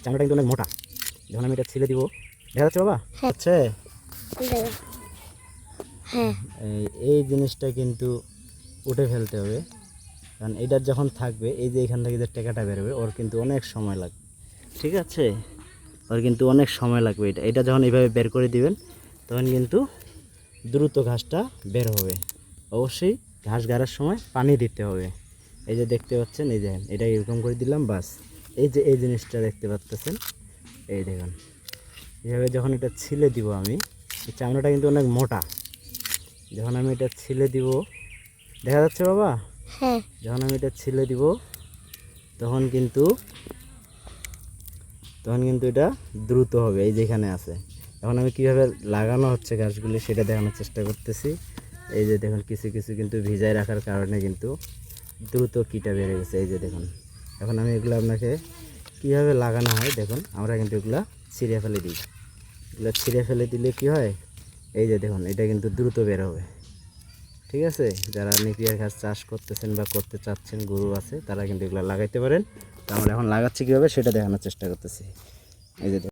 চামড়াটা কিন্তু অনেক মোটা। যখন আমি এটা ছিলে দিব, দেখা যাচ্ছে বাবা? হচ্ছে হ্যাঁ এই জিনিসটা কিন্তু উঠে ফেলতে হবে, কারণ এটার যখন থাকবে এই যে এখান থেকে যে টেকাটা বেরোবে ওর কিন্তু অনেক সময় লাগবে। ঠিক আছে, ওর কিন্তু অনেক সময় লাগবে। এটা যখন এইভাবে বের করে দিবেন তখন কিন্তু দ্রুত ঘাসটা বের হবে। অবশ্যই ঘাস গাড়ার সময় পানি দিতে হবে। এই যে দেখতে পাচ্ছেন, এই দেখেন, এটা এরকম করে দিলাম, বাস। এই যে এই জিনিসটা দেখতে পাচ্ছেন, এই দেখুন, এইভাবে যখন এটা ছিলে দিব আমি, এই চামড়াটা কিন্তু অনেক মোটা। যখন আমি এটা ছিলে দিব, দেখা যাচ্ছে বাবা? হ্যাঁ যখন আমি এটা ছিলে দিব তখন কিন্তু এটা দ্রুত হবে। এই যেখানে আছে, এখন আমি কীভাবে লাগানো হচ্ছে গাছগুলি সেটা দেখানোর চেষ্টা করতেছি। এই যে দেখুন, কিছু কিছু কিন্তু ভিজায় রাখার কারণে কিন্তু দ্রুত কীটা বেড়ে গেছে। এই যে দেখুন, এখন আমি এগুলো আপনাকে কীভাবে লাগানো হয় দেখুন। আমরা কিন্তু এগুলো ছিঁড়ে ফেলে দিই। এগুলো ছিঁড়ে ফেলে দিলে কি হয়, এই যে দেখুন, এটা কিন্তু দ্রুত বের হবে। ঠিক আছে, যারা নেপিয়ার ঘাস চাষ করতেছেন বা করতে চাচ্ছেন, গরু আছে, তারা কিন্তু এগুলো লাগাইতে পারেন। তো আমরা এখন লাগাচ্ছি কীভাবে সেটা দেখানোর চেষ্টা করতেছি। এই যে